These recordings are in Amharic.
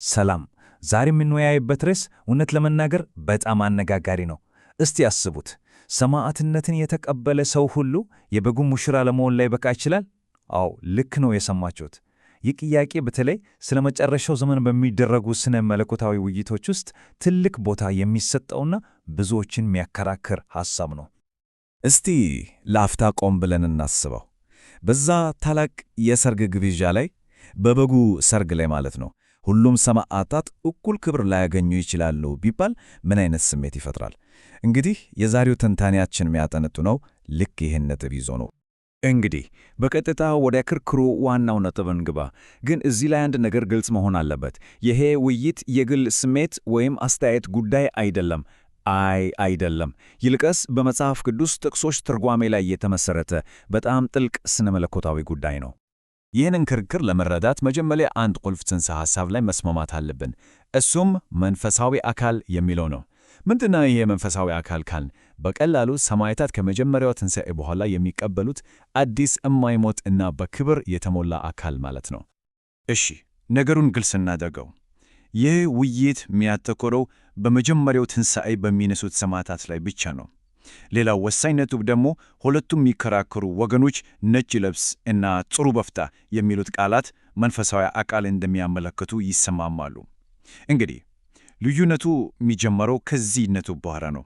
ሰላም። ዛሬ የምንወያይበት ርዕስ እውነት ለመናገር በጣም አነጋጋሪ ነው። እስቲ ያስቡት፣ ሰማዕትነትን የተቀበለ ሰው ሁሉ የበጉ ሙሽራ ለመሆን ላይበቃ ይችላል? አዎ፣ ልክ ነው የሰማችሁት። ይህ ጥያቄ በተለይ ስለ መጨረሻው ዘመን በሚደረጉ ስነ መለኮታዊ ውይይቶች ውስጥ ትልቅ ቦታ የሚሰጠውና ብዙዎችን የሚያከራክር ሐሳብ ነው። እስቲ ለአፍታ ቆም ብለን እናስበው። በዛ ታላቅ የሰርግ ግብዣ ላይ፣ በበጉ ሰርግ ላይ ማለት ነው፣ ሁሉም ሰማዕታት እኩል ክብር ላያገኙ ይችላሉ ቢባል ምን አይነት ስሜት ይፈጥራል? እንግዲህ የዛሬው ትንታኔያችን የሚያጠነጥነው ልክ ይህን ነጥብ ይዞ ነው። እንግዲህ በቀጥታ ወደ ክርክሩ ዋናው ነጥብ እንግባ። ግን እዚህ ላይ አንድ ነገር ግልጽ መሆን አለበት። ይሄ ውይይት የግል ስሜት ወይም አስተያየት ጉዳይ አይደለም። አይደለም። ይልቅስ በመጽሐፍ ቅዱስ ጥቅሶች ትርጓሜ ላይ የተመሰረተ በጣም ጥልቅ ስነ መለኮታዊ ጉዳይ ነው። ይህንን ክርክር ለመረዳት መጀመሪያ አንድ ቁልፍ ጽንሰ ሐሳብ ላይ መስማማት አለብን። እሱም መንፈሳዊ አካል የሚለው ነው። ምንድነው ይሄ መንፈሳዊ አካል ካልን፣ በቀላሉ ሰማዕታት ከመጀመሪያው ትንሣኤ በኋላ የሚቀበሉት አዲስ የማይሞት እና በክብር የተሞላ አካል ማለት ነው። እሺ፣ ነገሩን ግልጽ እናድርገው። ይህ ውይይት የሚያተኮረው በመጀመሪያው ትንሣኤ በሚነሱት ሰማዕታት ላይ ብቻ ነው። ሌላው ወሳኝ ነጥብ ደግሞ ሁለቱም የሚከራከሩ ወገኖች ነጭ ልብስ እና ጥሩ በፍታ የሚሉት ቃላት መንፈሳዊ አካል እንደሚያመለክቱ ይሰማማሉ። እንግዲህ ልዩነቱ የሚጀምረው ከዚህ ነጥብ በኋላ ነው።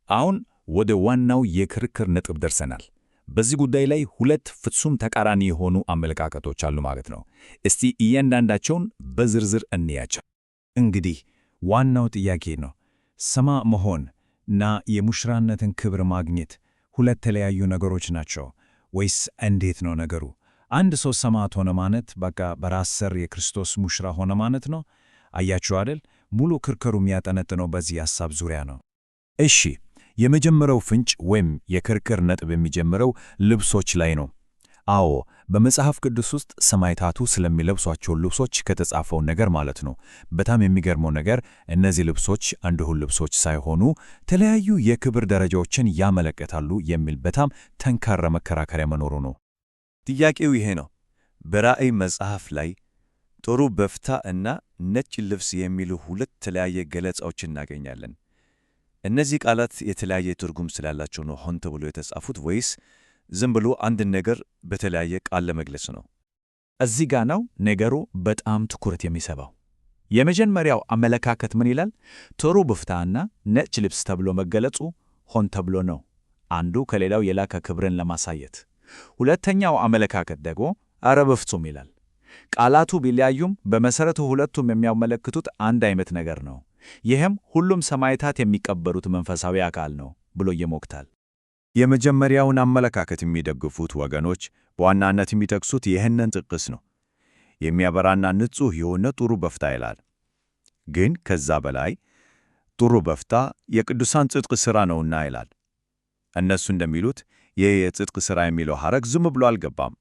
አሁን ወደ ዋናው የክርክር ነጥብ ደርሰናል። በዚህ ጉዳይ ላይ ሁለት ፍጹም ተቃራኒ የሆኑ አመለካከቶች አሉ ማለት ነው። እስቲ እያንዳንዳቸውን በዝርዝር እንያቸው። እንግዲህ ዋናው ጥያቄ ነው፣ ሰማዕ መሆን እና የሙሽራነትን ክብር ማግኘት ሁለት የተለያዩ ነገሮች ናቸው ወይስ እንዴት ነው ነገሩ? አንድ ሰው ሰማዕት ሆነ ማለት በቃ በራስ ሰር የክርስቶስ ሙሽራ ሆነ ማለት ነው? አያችሁ አይደል? ሙሉ ክርክሩ የሚያጠነጥነው በዚህ ሐሳብ ዙሪያ ነው። እሺ፣ የመጀመሪያው ፍንጭ ወይም የክርክር ነጥብ የሚጀምረው ልብሶች ላይ ነው። አዎ፣ በመጽሐፍ ቅዱስ ውስጥ ሰማዕታቱ ስለሚለብሷቸው ልብሶች ከተጻፈው ነገር ማለት ነው። በጣም የሚገርመው ነገር እነዚህ ልብሶች አንድሁ ልብሶች ሳይሆኑ የተለያዩ የክብር ደረጃዎችን ያመለክታሉ የሚል በጣም ጠንካራ መከራከሪያ መኖሩ ነው። ጥያቄው ይሄ ነው። በራእይ መጽሐፍ ላይ ጥሩ በፍታ እና ነጭ ልብስ የሚሉ ሁለት የተለያየ ገለጻዎችን እናገኛለን። እነዚህ ቃላት የተለያየ ትርጉም ስላላቸው ነው ሆን ተብሎ የተጻፉት ወይስ ዝም ብሎ አንድን ነገር በተለያየ ቃል ለመግለጽ ነው? እዚህ ጋ ነው ነገሩ በጣም ትኩረት የሚስበው። የመጀመሪያው አመለካከት ምን ይላል? ጥሩ በፍታና ነጭ ልብስ ተብሎ መገለጹ ሆን ተብሎ ነው፣ አንዱ ከሌላው የላቀ ክብርን ለማሳየት። ሁለተኛው አመለካከት ደግሞ ኧረ በፍጹም ይላል። ቃላቱ ቢለያዩም በመሠረቱ ሁለቱም የሚያመለክቱት አንድ አይነት ነገር ነው። ይህም ሁሉም ሰማዕታት የሚቀበሉት መንፈሳዊ አካል ነው ብሎ ይሞግታል። የመጀመሪያውን አመለካከት የሚደግፉት ወገኖች በዋናነት የሚጠቅሱት ይህንን ጥቅስ ነው። የሚያበራና ንጹሕ የሆነ ጥሩ በፍታ ይላል። ግን ከዛ በላይ ጥሩ በፍታ የቅዱሳን ጽድቅ ሥራ ነውና ይላል። እነሱ እንደሚሉት ይህ የጽድቅ ሥራ የሚለው ሐረግ ዝም ብሎ አልገባም።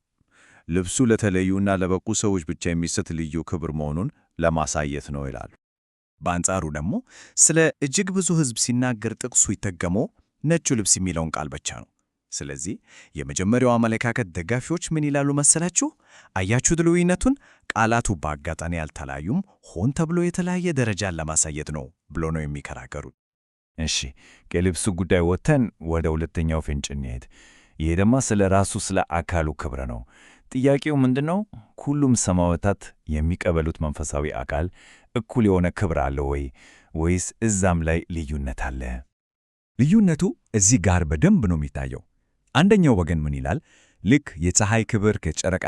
ልብሱ ለተለዩና ለበቁ ሰዎች ብቻ የሚሰጥ ልዩ ክብር መሆኑን ለማሳየት ነው ይላሉ። በአንጻሩ ደግሞ ስለ እጅግ ብዙ ሕዝብ ሲናገር ጥቅሱ ይተገመው ነጩ ልብስ የሚለውን ቃል ብቻ ነው። ስለዚህ የመጀመሪያው አመለካከት ደጋፊዎች ምን ይላሉ መሰላችሁ? አያችሁት ልዩነቱን? ቃላቱ በአጋጣሚ አልተለያዩም፣ ሆን ተብሎ የተለያየ ደረጃን ለማሳየት ነው ብሎ ነው የሚከራከሩት። እሺ፣ ከልብሱ ጉዳይ ወጥተን ወደ ሁለተኛው ፍንጭ እንሄድ። ይሄ ደግሞ ስለ ራሱ ስለ አካሉ ክብር ነው። ጥያቄው ምንድነው? ሁሉም ሰማዕታት የሚቀበሉት መንፈሳዊ አካል እኩል የሆነ ክብር አለው ወይስ እዛም ላይ ልዩነት አለ? ልዩነቱ እዚህ ጋር በደንብ ነው የሚታየው። አንደኛው ወገን ምን ይላል? ልክ የፀሐይ ክብር ከጨረቃ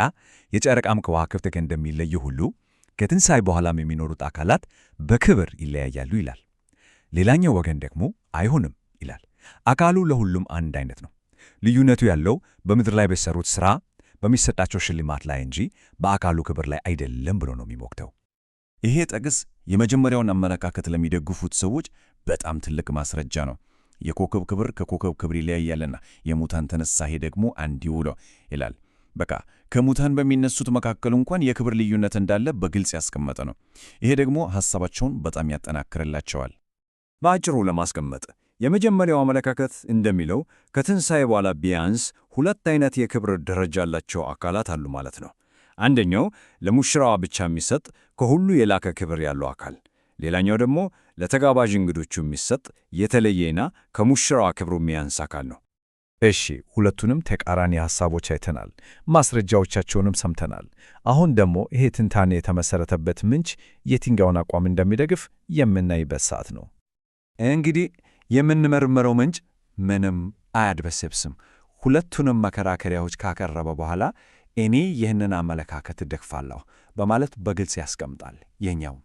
የጨረቃም ከዋክብት እንደሚለዩ ሁሉ ከትንሣኤ በኋላም የሚኖሩት አካላት በክብር ይለያያሉ ይላል። ሌላኛው ወገን ደግሞ አይሆንም ይላል። አካሉ ለሁሉም አንድ አይነት ነው። ልዩነቱ ያለው በምድር ላይ በሰሩት ሥራ በሚሰጣቸው ሽልማት ላይ እንጂ በአካሉ ክብር ላይ አይደለም ብሎ ነው የሚሞግተው። ይሄ ጥቅስ የመጀመሪያውን አመለካከት ለሚደግፉት ሰዎች በጣም ትልቅ ማስረጃ ነው። የኮከብ ክብር ከኮከብ ክብር ይለያያልና የሙታን ትንሣኤ ደግሞ እንዲሁ ነው ይላል። በቃ ከሙታን በሚነሱት መካከል እንኳን የክብር ልዩነት እንዳለ በግልጽ ያስቀመጠ ነው። ይሄ ደግሞ ሐሳባቸውን በጣም ያጠናክርላቸዋል። በአጭሩ ለማስቀመጥ የመጀመሪያው አመለካከት እንደሚለው ከትንሣኤ በኋላ ቢያንስ ሁለት አይነት የክብር ደረጃ ያላቸው አካላት አሉ ማለት ነው። አንደኛው ለሙሽራዋ ብቻ የሚሰጥ ከሁሉ የላቀ ክብር ያለው አካል፣ ሌላኛው ደግሞ ለተጋባዥ እንግዶቹ የሚሰጥ የተለየና ከሙሽራዋ ክብሩ የሚያንስ አካል ነው። እሺ፣ ሁለቱንም ተቃራኒ ሐሳቦች አይተናል፣ ማስረጃዎቻቸውንም ሰምተናል። አሁን ደግሞ ይሄ ትንታኔ የተመሠረተበት ምንጭ የትኛውን አቋም እንደሚደግፍ የምናይበት ሰዓት ነው። እንግዲህ የምንመረምረው ምንጭ ምንም አያድበሰብስም። ሁለቱንም መከራከሪያዎች ካቀረበ በኋላ እኔ ይህንን አመለካከት እደግፋለሁ በማለት በግልጽ ያስቀምጣል። የኛው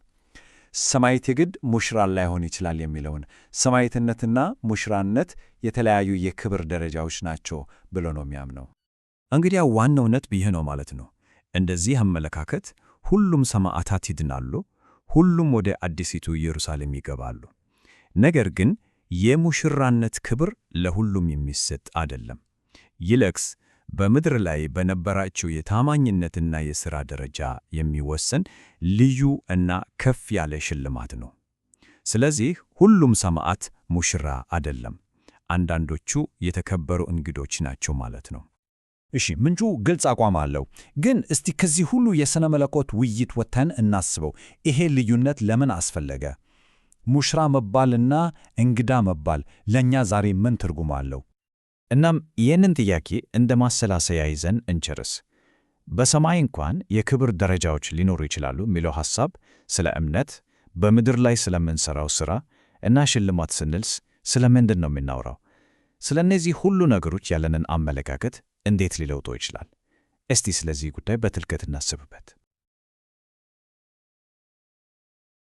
ሰማዕት የግድ ሙሽራ ላይሆን ይችላል የሚለውን ሰማዕትነትና ሙሽራነት የተለያዩ የክብር ደረጃዎች ናቸው ብሎ ነው የሚያምነው። እንግዲያ ዋናው ነጥብ ይህ ነው ማለት ነው። እንደዚህ አመለካከት ሁሉም ሰማዕታት ይድናሉ፣ ሁሉም ወደ አዲሲቱ ኢየሩሳሌም ይገባሉ። ነገር ግን የሙሽራነት ክብር ለሁሉም የሚሰጥ አይደለም። ይልቅስ በምድር ላይ በነበራቸው የታማኝነትና የሥራ ደረጃ የሚወሰን ልዩ እና ከፍ ያለ ሽልማት ነው። ስለዚህ ሁሉም ሰማዕት ሙሽራ አይደለም፣ አንዳንዶቹ የተከበሩ እንግዶች ናቸው ማለት ነው። እሺ፣ ምንጩ ግልጽ አቋም አለው። ግን እስቲ ከዚህ ሁሉ የሥነ መለኮት ውይይት ወጥተን እናስበው። ይሄ ልዩነት ለምን አስፈለገ? ሙሽራ መባልና እንግዳ መባል ለእኛ ዛሬ ምን ትርጉም አለው? እናም ይህንን ጥያቄ እንደ ማሰላሰያ ይዘን እንጨርስ። በሰማይ እንኳን የክብር ደረጃዎች ሊኖሩ ይችላሉ የሚለው ሐሳብ ስለ እምነት፣ በምድር ላይ ስለምንሠራው ሥራ እና ሽልማት ስንልስ ስለ ምንድን ነው የምናወራው? ስለ እነዚህ ሁሉ ነገሮች ያለንን አመለካከት እንዴት ሊለውጠው ይችላል? እስቲ ስለዚህ ጉዳይ በጥልቀት እናስብበት።